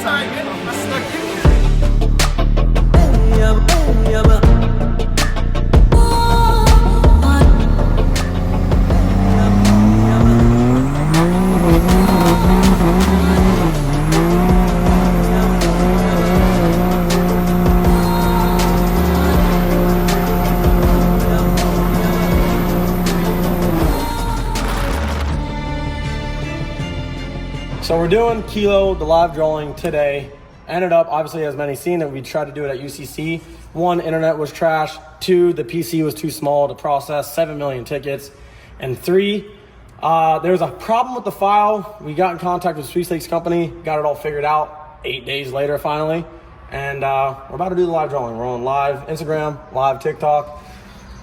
try again. I stuck in. So we're doing Kilo, the live drawing today. Ended up, obviously, as many seen, that we tried to do it at UCC. 1, internet was trash. 2, the PC was too small to process. 7 million tickets. And 3, there was a problem with the file. We got in contact with Sweepstakes Company, got it all figured out 8 days later, finally. And we're about to do the live drawing. We're on live Instagram, live TikTok.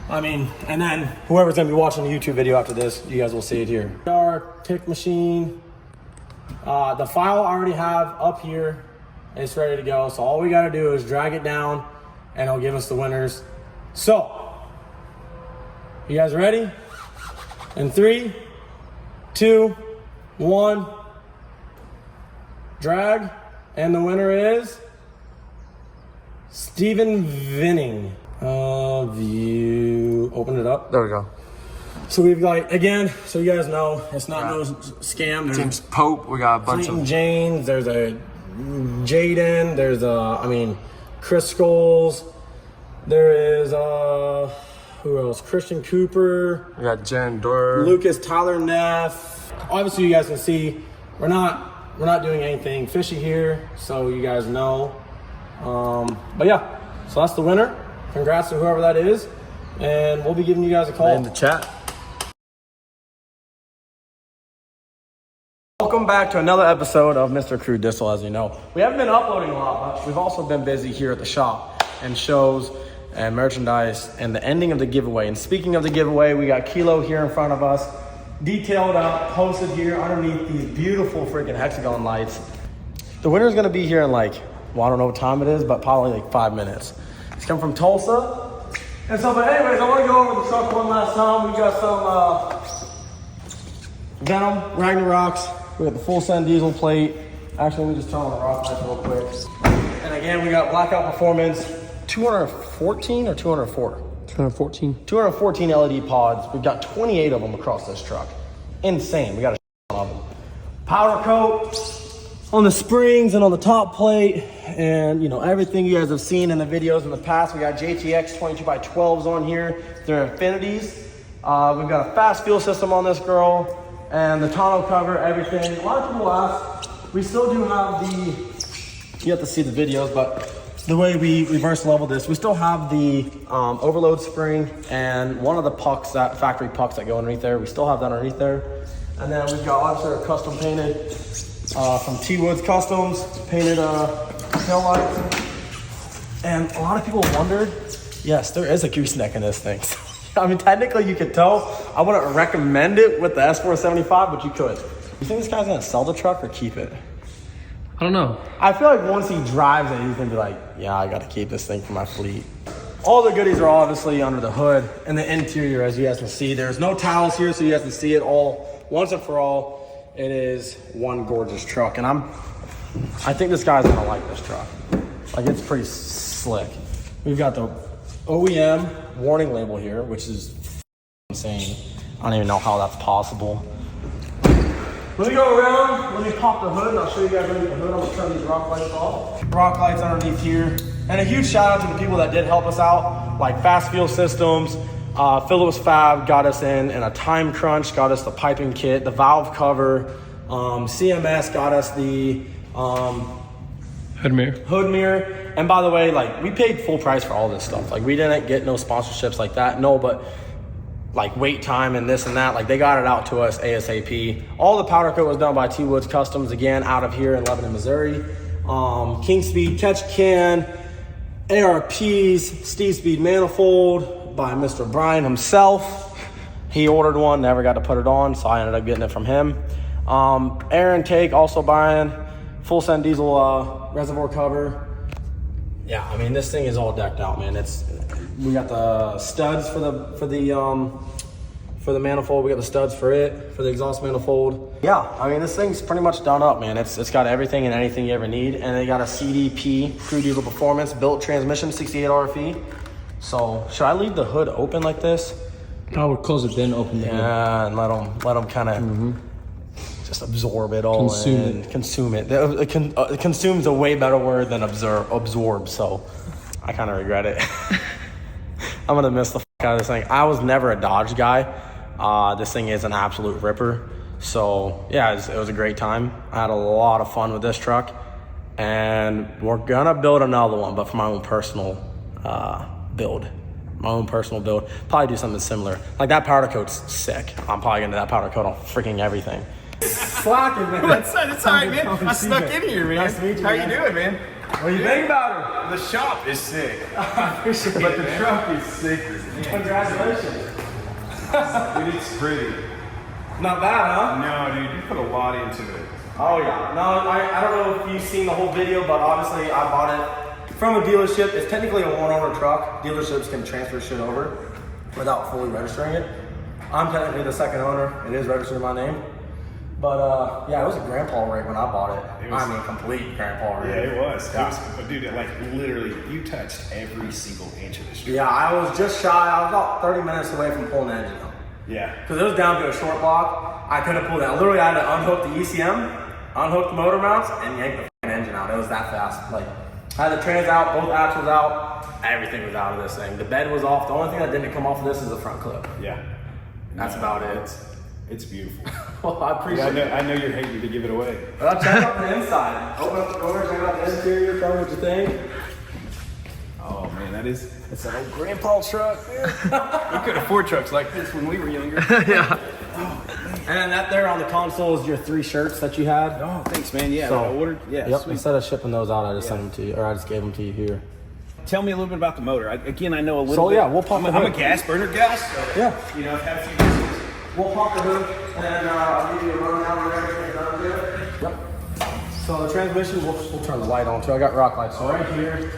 And then whoever's gonna be watching the YouTube video after this, you guys will see it here. Our tick machine. The file I already have up here. It's ready to go. So all we got to do is drag it down and it'll give us the winners. So, you guys ready? In 3, 2, 1, drag. And the winner is Stephen Vinning. View, open it up. There we go. So we've got, again, so you guys know, it's not no scam. There's James Pope, we got a bunch Clayton of James, there's a Jaden, there's a, Chris Scholes, there is, who else? Christian Cooper. We got Jen Doerr. Lucas Tyler Neff. Obviously, you guys can see, we're not doing anything fishy here, so you guys know. But yeah, so that's the winner. Congrats to whoever that is. And we'll be giving you guys a call. In the chat. Welcome back to another episode of Mr. Crude Distal. As you know, we haven't been uploading a lot, but we've also been busy here at the shop and shows and merchandise and the ending of the giveaway. And speaking of the giveaway, we got Kilo here in front of us, detailed out, posted here underneath these beautiful freaking hexagon lights. The winner is going to be here in I don't know what time it is, but probably 5 minutes. It's come from Tulsa. And so, but anyways, I want to go over the truck one last time. We got some Venom, Ragnaroks. We got the full send diesel plate. Actually, let me just turn on the rock lights real quick. And again, we got Blackout Performance, 214 or 204? 214. 214 LED pods. We've got 28 of them across this truck. Insane. We got a ton of them. Powder coat on the springs and on the top plate. And, everything you guys have seen in the videos in the past. We got JTX 22x12s on here. They're Infinities. We've got a fast fuel system on this girl. And the tonneau cover, everything. A lot of people ask, we still do have you have to see the videos, but the way we reverse level this, we still have the overload spring and one of the pucks, that factory pucks that go underneath there. We still have that underneath there. And then we've got obviously a custom painted from T Woods Customs, painted tail lights. And a lot of people wondered, yes, there is a gooseneck in this thing. Technically you could tell. I wouldn't recommend it with the S475, but you could. You think this guy's gonna sell the truck or keep it? I don't know. I feel like once he drives it, he's gonna be like, yeah, I gotta keep this thing for my fleet. All the goodies are obviously under the hood and the interior, as you guys can see. There's no towels here, so you guys can see it all once and for all. It is one gorgeous truck, and I think this guy's gonna like this truck. It's pretty slick. We've got the OEM warning label here, which is insane. I don't even know how that's possible. Let me go around, let me pop the hood, and I'll show you guys underneath the hood. I'm gonna turn these rock lights off. Rock lights underneath here. And a huge shout out to the people that did help us out, like Fast Fuel Systems, Phillips Fab got us in, and a Time Crunch got us the piping kit, the valve cover, CMS got us the Hood mirror. And by the way, we paid full price for all this stuff. We didn't get no sponsorships like that. No, but wait time and this and that. They got it out to us ASAP. All the powder coat was done by T Woods Customs, again, out of here in Lebanon, Missouri. King Speed Catch Can, ARPs, Steve Speed Manifold by Mr. Brian himself. He ordered one, never got to put it on, so I ended up getting it from him. Air intake, also buying. Full send diesel reservoir cover. Yeah, this thing is all decked out, man. We got the studs for the for the manifold. We got the studs for it, for the exhaust manifold. Yeah, I mean, this thing's pretty much done up, man. It's got everything and anything you ever need. And they got a CDP, Crude Diesel Performance, built transmission, 68 RFE. So, should I leave the hood open like this? I would close it, then open the hood. Yeah, and let them kind of just absorb it all consume it. Consume's a way better word than absorb, so I kind of regret it. I'm going to miss the out of this thing. I was never a Dodge guy. This thing is an absolute ripper. So, yeah, it was a great time. I had a lot of fun with this truck. And we're going to build another one, but for my own personal build. Probably do something similar. Like that powder coat's sick. I'm probably going to do that powder coat on freaking everything. Slacking, man. That's all right, man. I snuck in here, man. Nice to meet you, How man. you doing, man? What do you think about her? The shop is sick. I appreciate But it, the man. truck is sicker. Congratulations. Dude, it's pretty. Not bad, huh? No, dude, you put a lot into it. Oh, yeah. No, I don't know if you've seen the whole video, but obviously I bought it from a dealership. It's technically a one-owner truck. Dealerships can transfer shit over without fully registering it. I'm technically the second owner. It is registered in my name. But, yeah, it was a grandpa rig when I bought it. It was- I mean, complete grandpa rig. Yeah, it was. Yeah. But dude, like literally, you touched every single inch of this truck. Yeah, I was just shy. I was about 30 minutes away from pulling the engine out. Yeah. Because it was down to a short block. I could have pulled it out. Literally, I had to unhook the ECM, unhook the motor mounts, and yank the f***ing engine out. It was that fast. Like, I had the trans out, both axles out. Everything was out of this thing. The bed was off. The only thing that didn't come off of this is the front clip. Yeah. That's about it. It's beautiful. Well, I appreciate it. I know you're hating to give it away. But I'll check out the inside. Open up the door, check out the interior, tell me what you think. Oh man, that's that old grandpa truck, man. We could afford trucks like this when we were younger. Yeah. And then that there on the console is your 3 shirts that you had. Oh, thanks, man. Yeah, So, I ordered. Yeah, Yep, sweet. instead of shipping those out, I just sent them to you, or I just gave them to you here. Tell me a little bit about the motor. I know a little So, bit. yeah, we'll pop I'm the a hood. gas burner guy, so Yeah. you know, I've had a few businesses. We'll pop the hood, and I'll give you a rundown of everything done to it. Yep. So the transmission, we'll turn the light on too. I got rock lights. So right here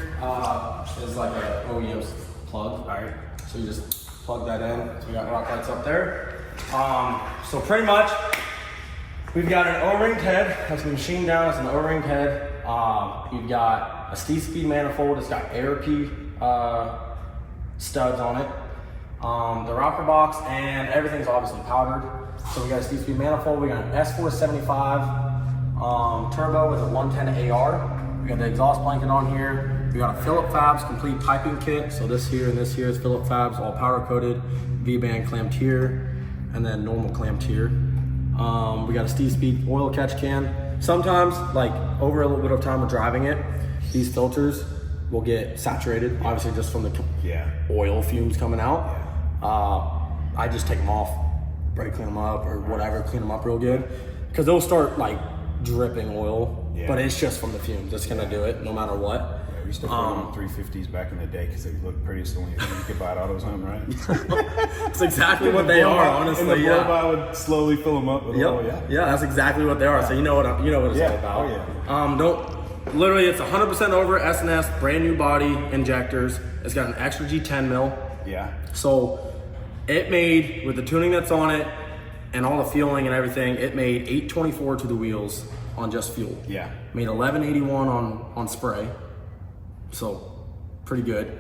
is like a OEM plug. All right. So you just plug that in. So we got rock lights up there. So pretty much, we've got an O-ringed head. That's machined down. It's an O-ringed head. You've got a speed manifold. It's got AirP studs on it. The rocker box, and everything's obviously powdered. So we got a speed manifold. We got an S475 turbo with a 110 AR. We got the exhaust blanket on here. We got a Phillip Fabs complete piping kit. So this here and this here is Phillip Fabs, all powder coated, V-band clamped here, and then normal clamped here. We got a Steve Speed oil catch can. Sometimes, like over a little bit of time of driving it, these filters will get saturated, obviously just from the oil fumes coming out. I just take them off, brake clean them up or whatever, clean them up real good. Because they'll start like dripping oil, but it's just from the fumes. It's gonna do it no matter what. Yeah, we used to put them on 350s back in the day because they looked prettiest the only thing you could buy at AutoZone, right? That's exactly what they are, honestly. And the blow-by would slowly fill them up with oil, Yeah, that's exactly what they are. So you know what it's all about. Oh, Literally, it's 100% over S&S, brand new body injectors. It's got an extra G10 mil. Yeah. So it made, with the tuning that's on it and all the fueling and everything, it made 824 to the wheels on just fuel. Yeah. Made 1181 on spray. So pretty good.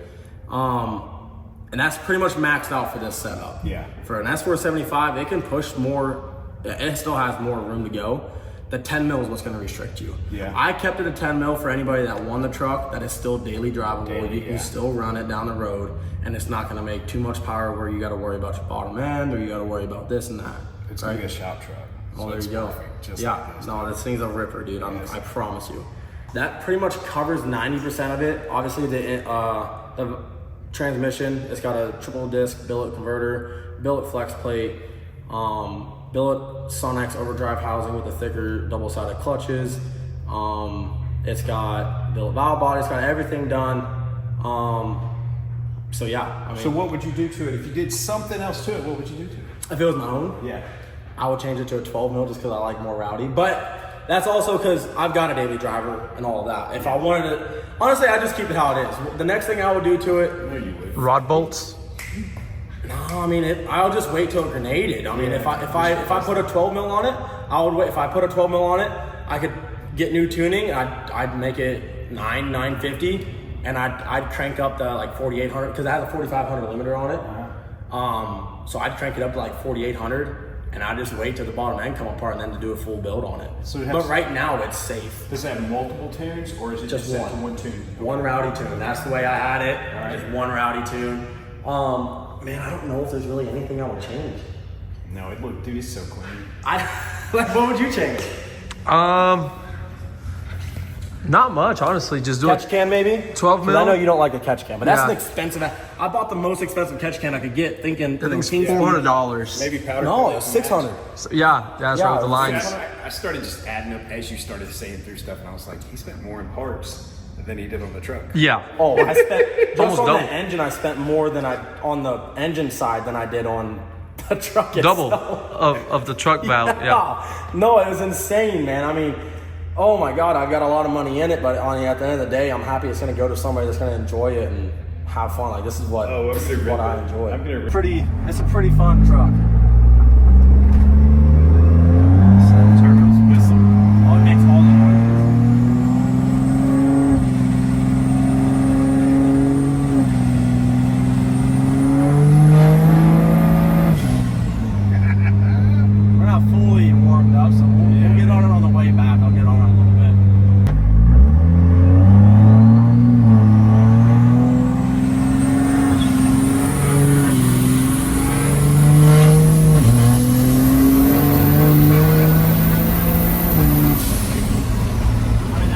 And that's pretty much maxed out for this setup. Yeah. For an S475, it can push more, it still has more room to go. The 10 mil is what's going to restrict you. Yeah. I kept it at 10 mil for anybody that won the truck that is still daily drivable. You can still run it down the road, and it's not going to make too much power where you got to worry about your bottom end or you got to worry about this and that. It's going to be a shop truck. Oh, there it's you go. perfect, just Yeah, like this. no, this thing's a ripper, dude. I promise you. That pretty much covers 90% of it. Obviously, the transmission, it's got a triple disc billet converter, billet flex plate, billet Sonex overdrive housing with the thicker double-sided clutches. It's got billet valve body. It's got everything done. So yeah, I mean, So what would you do to it? If you did something else to it, what would you do to it? if it was my own, Yeah. I would change it to a 12 mil just because I like more rowdy. But that's also because I've got a daily driver and all of that. If I wanted to, honestly, I just keep it how it is. The next thing I would do to it, Rod bolts. No, I mean, I'll just wait till it grenaded. I mean, if I put a 12 mil on it, I would wait. If I put a 12 mil on it, I could get new tuning. I'd make it 950, and I'd crank up the like 4800 because it has a 4500 limiter on it. So I'd crank it up to like 4800. And I just wait till the bottom end come apart and then to do a full build on it. So but right now it's safe. Does it have multiple tunes or is it just set to one tune? One rowdy tune. That's the way I had it. Right. Just one rowdy tune. Man, I don't know if there's really anything I would change. No, dude, it's so clean. What would you change? Not much, honestly. Just do catch can maybe 12 mil. I know you don't like a catch can, but that's an expensive. I bought the most expensive catch can I could get, thinking I think it's $400. Maybe powder. No, it was $600. So, yeah, that's right with the lines. I started just adding up as you started saying through stuff, and I was like, he spent more in parts than he did on the truck. Yeah. Oh, I spent just almost on double. the engine. I spent more than on the engine side than I did on the truck itself. Double of the truck valve. Yeah. No, it was insane, man. I mean. Oh my God, I've got a lot of money in it, but at the end of the day, I'm happy it's going to go to somebody that's going to enjoy it and have fun. Like this is what I enjoy. It's a pretty fun truck. Oh, it makes all the noise. We're not fully warmed up, so we'll get on it on the way back. I'll get on it a little bit.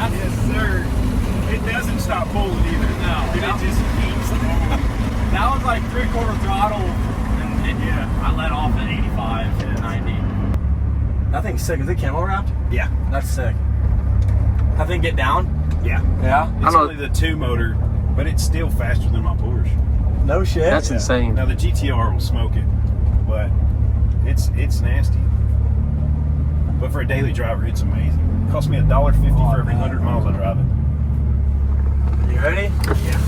Yes, sir. It doesn't stop pulling either. No, it just keeps going. That was like 3/4 throttle, and I let off at 85 to 90. That thing's sick. Is it camo wrapped? Yeah. That's sick. That thing get down? Yeah. Yeah? It's only the 2 motor, but it's still faster than my Porsche. No shit? That's insane. Now the GTR will smoke it, but it's nasty. But for a daily driver, it's amazing. It cost me $1.50 for every 100 miles I drive it. You ready? Yeah.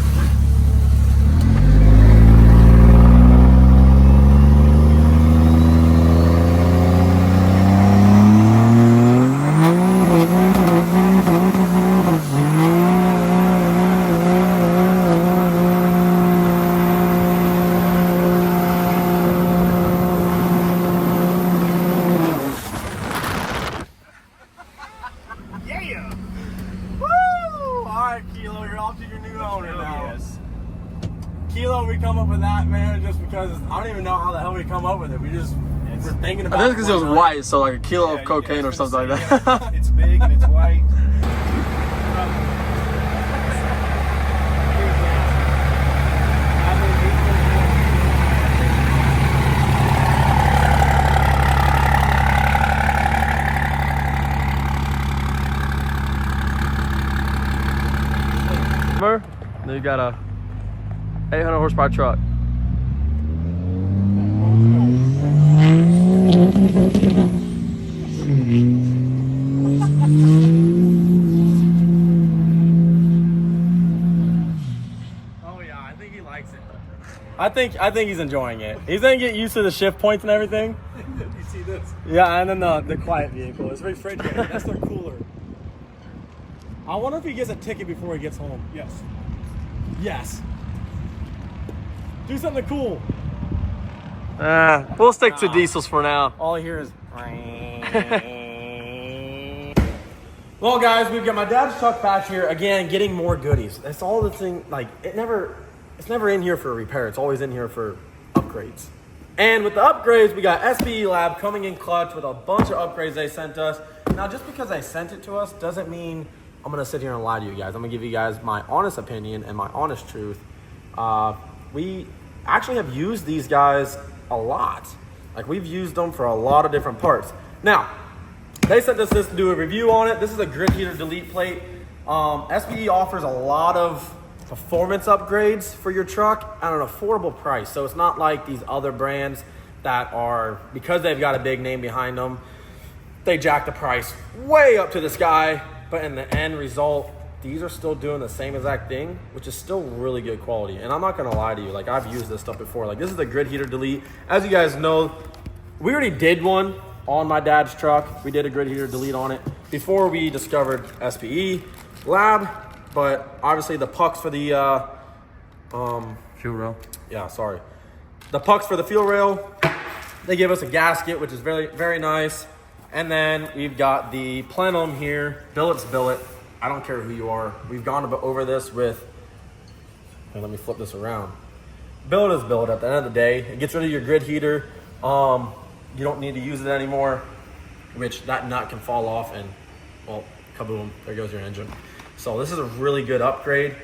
Kilo, we come up with that, man, just because I don't even know how the hell we come up with it. We just were thinking about it. I think because it was white, so like a kilo of cocaine or something like that. It's big and it's white. Then you got a 800 horsepower truck. Oh yeah, I think he likes it. I think he's enjoying it. He's gonna get used to the shift points and everything. You see this? Yeah, and then the quiet vehicle. It's refrigerated. That's their cooler. I wonder if he gets a ticket before he gets home. Yes. Yes. Do something cool. We'll stick to diesels for now. All I hear is. Well, guys, we've got my dad's truck back here again, getting more goodies. That's all the thing. Like it's never in here for repair. It's always in here for upgrades. And with the upgrades, we got SBE Lab coming in clutch with a bunch of upgrades they sent us. Now, just because they sent it to us doesn't mean I'm gonna sit here and lie to you guys. I'm gonna give you guys my honest opinion and my honest truth. We actually have used these guys a lot. Like we've used them for a lot of different parts. Now, they sent us this to do a review on it. This is a grid heater delete plate. SBE offers a lot of performance upgrades for your truck at an affordable price. So it's not like these other brands that are, because they've got a big name behind them, they jack the price way up to the sky, but in the end result, these are still doing the same exact thing, which is still really good quality. And I'm not gonna lie to you, like I've used this stuff before. Like this is the grid heater delete. As you guys know, we already did one on my dad's truck. We did a grid heater delete on it before we discovered SPE Lab, but obviously the pucks for the fuel rail. Yeah, sorry. The pucks for the fuel rail, they give us a gasket, which is very, very nice. And then we've got the plenum here, billet's billet. I don't care who you are. We've gone over this with, and let me flip this around. Billet is billet at the end of the day. It gets rid of your grid heater. You don't need to use it anymore, which that nut can fall off and, well, kaboom, there goes your engine. So this is a really good upgrade.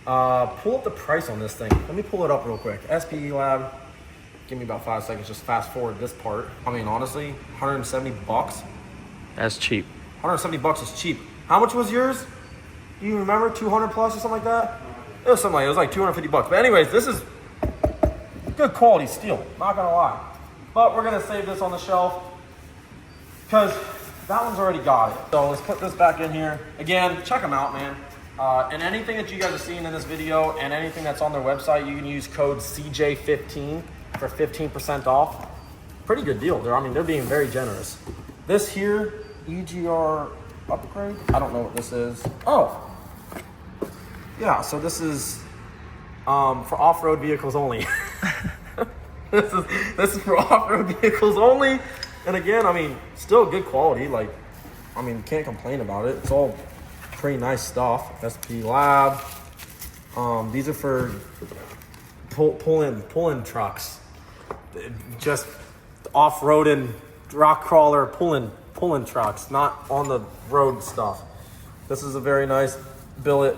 Pull up the price on this thing. Let me pull it up real quick. SPE Lab, give me about 5 seconds, just fast forward this part. I mean, honestly, 170 bucks. That's cheap. 170 bucks is cheap. How much was yours? Do you remember? 200 plus or something like that? It was something like, it was like 250 bucks. But anyways, this is good quality steel, not gonna lie. But we're gonna save this on the shelf because that one's already got it. So let's put this back in here. Again, check them out, man. And anything that you guys have seen in this video and anything that's on their website, you can use code CJ15 for 15% off. Pretty good deal. They're being very generous. This here, EGR upgrade. I don't know what this is. Oh, yeah. So this is for off-road vehicles only. this is for off-road vehicles only. And again, I mean, still good quality. Like, I mean, can't complain about it. It's all pretty nice stuff. SP Lab. These are for pull-in trucks. Just off-roading, rock crawler, pulling trucks, not on the road stuff. This is a very nice billet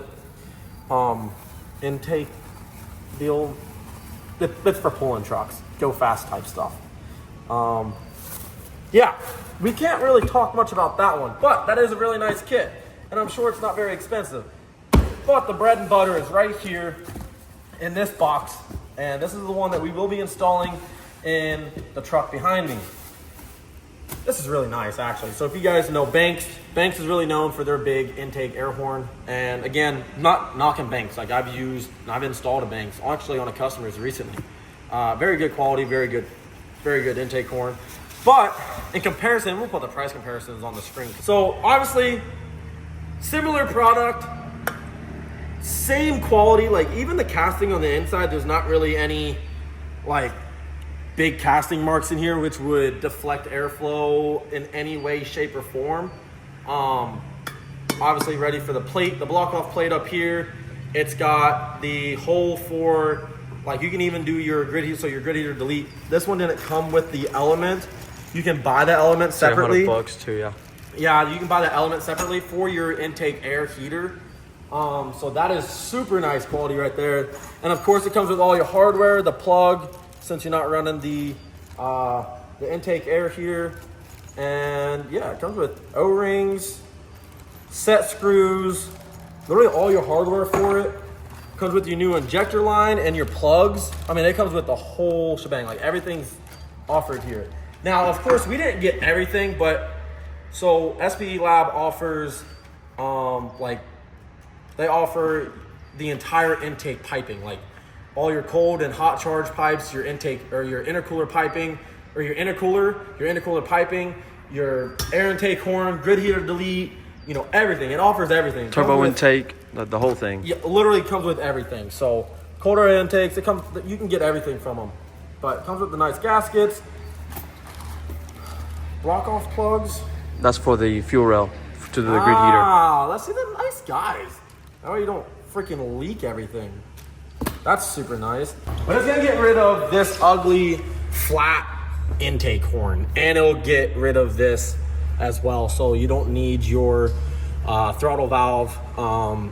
intake deal. It's for pulling trucks, go fast type stuff. Yeah, we can't really talk much about that one, but that is a really nice kit, and I'm sure it's not very expensive. But the bread and butter is right here in this box, and this is the one that we will be installing in the truck behind me. This is really nice, actually. So if you guys know Banks is really known for their big intake air horn. And again, not knocking Banks. Like I've installed a Banks actually on a customer's recently. Very good quality, very good intake horn. But in comparison, we'll put the price comparisons on the screen. So obviously, similar product, same quality. Like even the casting on the inside, there's not really any like big casting marks in here which would deflect airflow in any way, shape, or form. Obviously ready for the plate, the block off plate up here. It's got the hole for, like you can even do your grid heater, so your grid heater delete. This one didn't come with the element. You can buy the element separately. $100 too, yeah. Yeah, you can buy the element separately for your intake air heater. So that is super nice quality right there. And of course it comes with all your hardware, the plug, since you're not running the intake air here. And yeah, it comes with O-rings, set screws, literally all your hardware for it. Comes with your new injector line and your plugs. I mean, it comes with the whole shebang, like everything's offered here. Now, of course, we didn't get everything, but so SPE Lab offers, they offer the entire intake piping, like all your cold and hot charge pipes, your intake or your intercooler piping, or your intercooler piping, your air intake horn, grid heater delete, you know, everything. It offers everything. Turbo intake, the whole thing. Yeah, literally comes with everything. So cold air intakes, you can get everything from them. But it comes with the nice gaskets, block off plugs. That's for the fuel rail to the grid heater. Ah, let's see the nice guys. That way you don't freaking leak everything. That's super nice. But it's gonna get rid of this ugly flat intake horn, and it'll get rid of this as well. So you don't need your throttle valve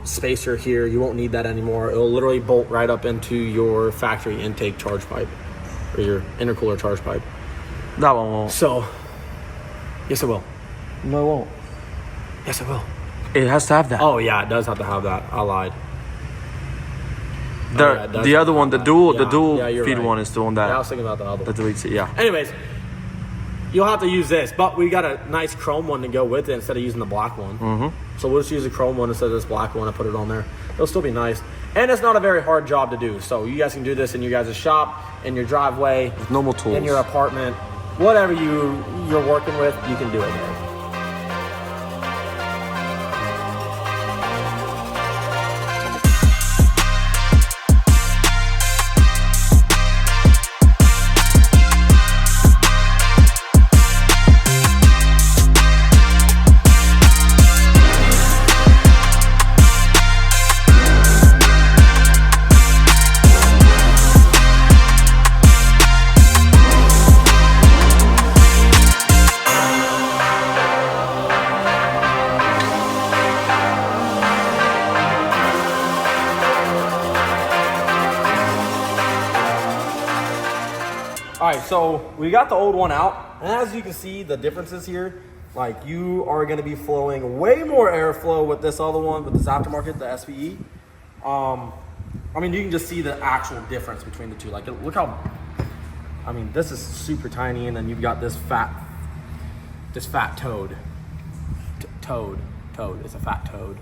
spacer here. You won't need that anymore. It'll literally bolt right up into your factory intake charge pipe or your intercooler charge pipe. That one won't. So, yes, it will. No, it won't. Yes, it will. It has to have that. Oh yeah, it does have to have that. I lied. The other one, the dual feed right. one is the one that I was thinking about the other one. that deletes it. Yeah. Anyways, you'll have to use this, but we got a nice chrome one to go with it instead of using the black one. So we'll just use a chrome one instead of this black one and put it on there. It'll still be nice. And it's not a very hard job to do. So you guys can do this in your guys' shop, in your driveway, with normal tools, in your apartment, whatever you're working with, you can do it here. All right, so we got the old one out, and as you can see, the differences here, like you are gonna be flowing way more airflow with this other one, with this aftermarket, the SVE. I mean, you can just see the actual difference between the two. Like, look how, I mean, this is super tiny, and then you've got this fat toad. Toad, it's a fat toad.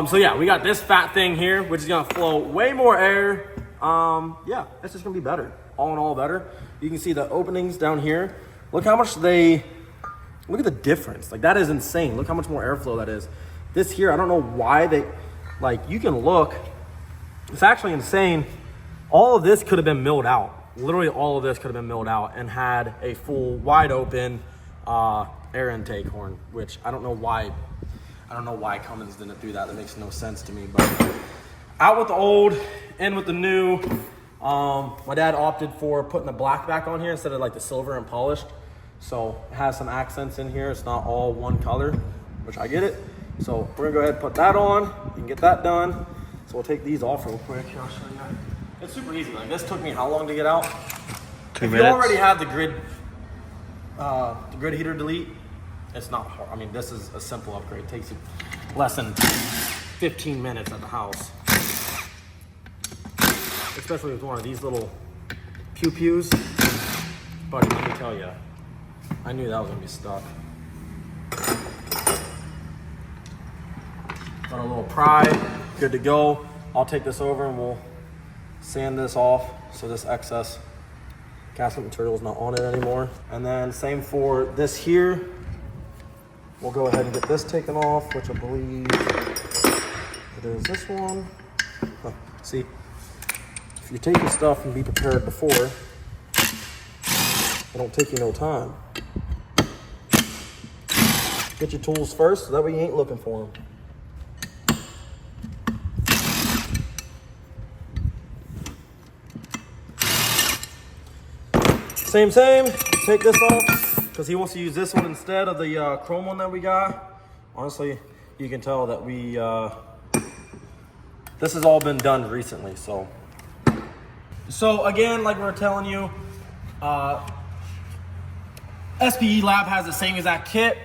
So yeah, we got this fat thing here, which is gonna flow way more air. Yeah, it's just gonna be better. All in all, better. You can see the openings down here. Look how much look at the difference. Like, that is insane. Look how much more airflow that is. This here, I don't know why like, you can look, it's actually insane. All of this could have been milled out. Literally all of this could have been milled out and had a full wide open air intake horn, which I don't know why Cummins didn't do that. That makes no sense to me, but out with the old, in with the new. My dad opted for putting the black back on here instead of like the silver and polished. So it has some accents in here. It's not all one color, which I get it. So we're gonna go ahead and put that on. You can get that done. So we'll take these off real quick. I'll show you. It's super easy. Like, this took me how long to get out? 2 minutes. If you already have the grid heater delete, it's not hard. I mean, this is a simple upgrade. It takes you less than 15 minutes at the house. Especially with one of these little pew-pews. Buddy, let me tell you, I knew that was gonna be stuck. Got a little pry, good to go. I'll take this over and we'll sand this off so this excess gasket material is not on it anymore. And then same for this here. We'll go ahead and get this taken off, which I believe it is this one. Oh, see, if you're taking stuff and be prepared before, it don't take you no time. Get your tools first, so that way you ain't looking for them. Same, take this off, because he wants to use this one instead of the chrome one that we got. Honestly, you can tell that this has all been done recently, so. So again, like we were telling you, SPE Lab has the same exact kit,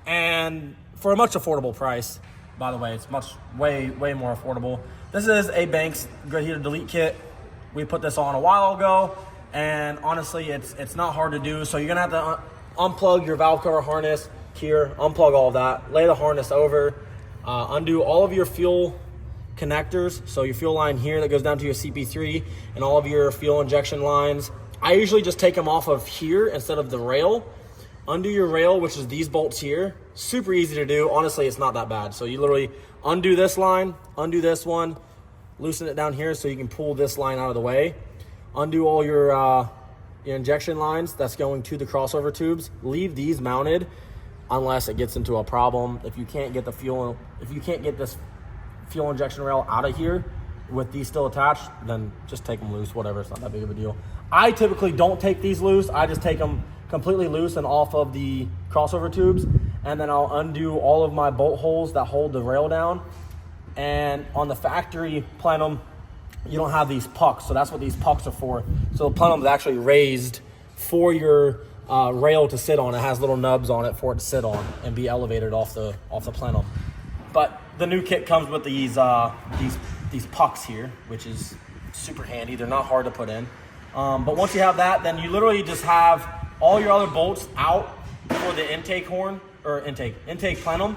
and for a much affordable price. By the way, it's way more affordable. This is a Banks grid heater delete kit. We put this on a while ago, and honestly, it's not hard to do. So you're gonna have to unplug your valve cover harness here, unplug all of that, lay the harness over, undo all of your fuel connectors. So your fuel line here that goes down to your CP3 and all of your fuel injection lines. I usually just take them off of here instead of the rail. Undo your rail, which is these bolts here. Super easy to do. Honestly, it's not that bad. So you literally undo this line, undo this one, loosen it down here so you can pull this line out of the way. Undo all your injection lines that's going to the crossover tubes. Leave these mounted unless it gets into a problem. If you can't get this fuel injection rail out of here with these still attached, then just take them loose, whatever. It's not that big of a deal. I typically don't take these loose. I just take them completely loose and off of the crossover tubes, and then I'll undo all of my bolt holes that hold the rail down. And on the factory plenum, you don't have these pucks, so that's what these pucks are for. So the plenum is actually raised for your rail to sit on. It has little nubs on it for it to sit on and be elevated off the plenum. But the new kit comes with these pucks here, which is super handy. They're not hard to put in. But once you have that, then you literally just have all your other bolts out for the intake horn, or intake plenum.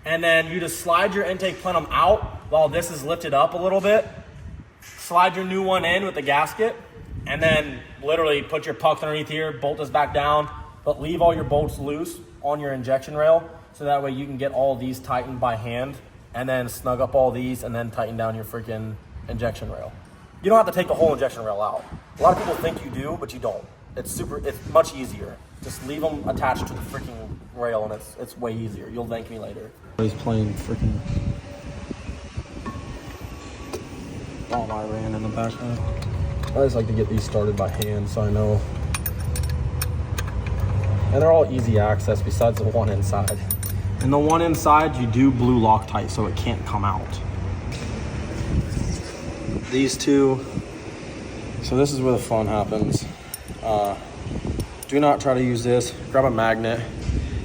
and then you just slide your intake plenum out while this is lifted up a little bit. Slide your new one in with the gasket, and then literally put your pucks underneath here, bolt this back down, but leave all your bolts loose on your injection rail, so that way you can get all these tightened by hand, and then snug up all these, and then tighten down your freaking injection rail. You don't have to take the whole injection rail out. A lot of people think you do, but you don't. It's much easier. Just leave them attached to the freaking rail, and it's way easier. You'll thank me later. He's playing freaking All I ran in the background. I just like to get these started by hand so I know. And they're all easy access besides the one inside. And the one inside you do blue Loctite so it can't come out. These two, so this is where the fun happens. Do not try to use this. Grab a magnet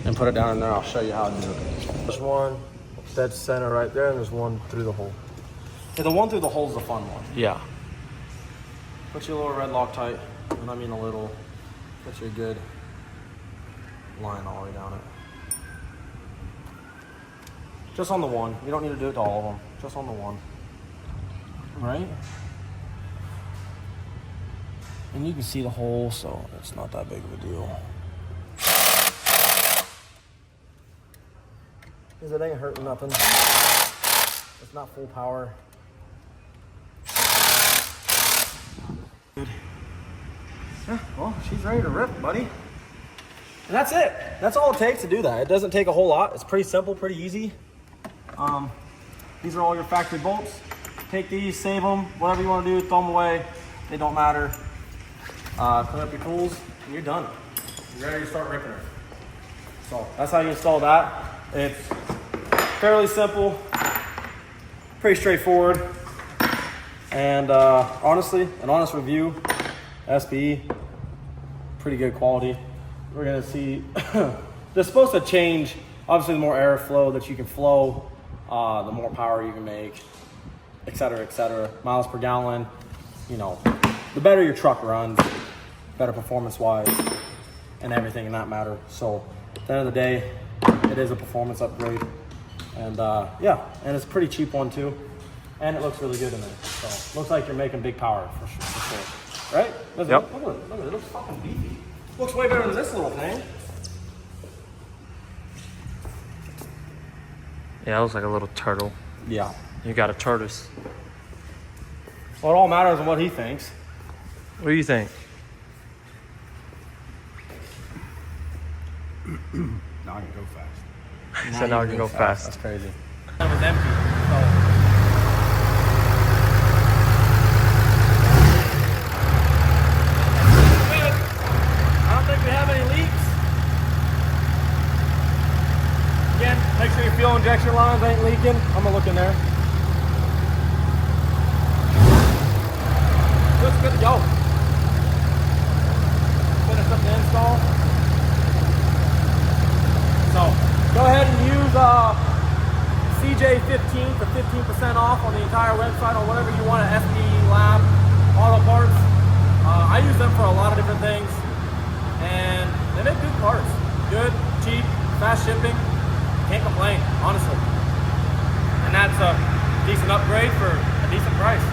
and put it down in there. I'll show you how to do it. There's one dead center right there, and there's one through the hole. Yeah, the one through the hole is the fun one. Yeah. Put your little red Loctite, and I mean a little, put you a good line all the way down it. Just on the one. You don't need to do it to all of them. Just on the one. Right? And you can see the hole, so it's not that big of a deal. Because it ain't hurting nothing. It's not full power. Good. Yeah, well, she's ready to rip, buddy. And that's it. That's all it takes to do that. It doesn't take a whole lot. It's pretty simple, pretty easy. These are all your factory bolts. Take these, save them, whatever you want to do, throw them away. They don't matter. Clean up your tools, and you're done. You're ready to start ripping her. So that's how you install that. It's fairly simple, pretty straightforward, and honestly, an honest review, SPE, pretty good quality. We're gonna see, they're supposed to change, obviously the more airflow that you can flow, the more power you can make, et cetera, miles per gallon, you know, the better your truck runs, better performance-wise, and everything in that matter. So at the end of the day, it is a performance upgrade. And yeah, and it's a pretty cheap one too. And it looks really good in there. So looks like you're making big power for sure. Right? Yep. Look at it, it looks fucking beefy. Looks way better than this little thing. Yeah, it looks like a little turtle. Yeah. You got a tortoise. Well, it all matters on what he thinks. What do you think? Now I can go fast. He said now I can go fast. That's crazy. It was empty. So. Good. I don't think we have any leaks. Again, make sure your fuel injection lines ain't leaking. I'm gonna look in there. Looks good to go. Finish up the install. So go ahead and use CJ15 for 15% off on the entire website on whatever you want at SPE Lab Auto Parts. I use them for a lot of different things, and they make good parts. Good, cheap, fast shipping. Can't complain, honestly. And that's a decent upgrade for a decent price.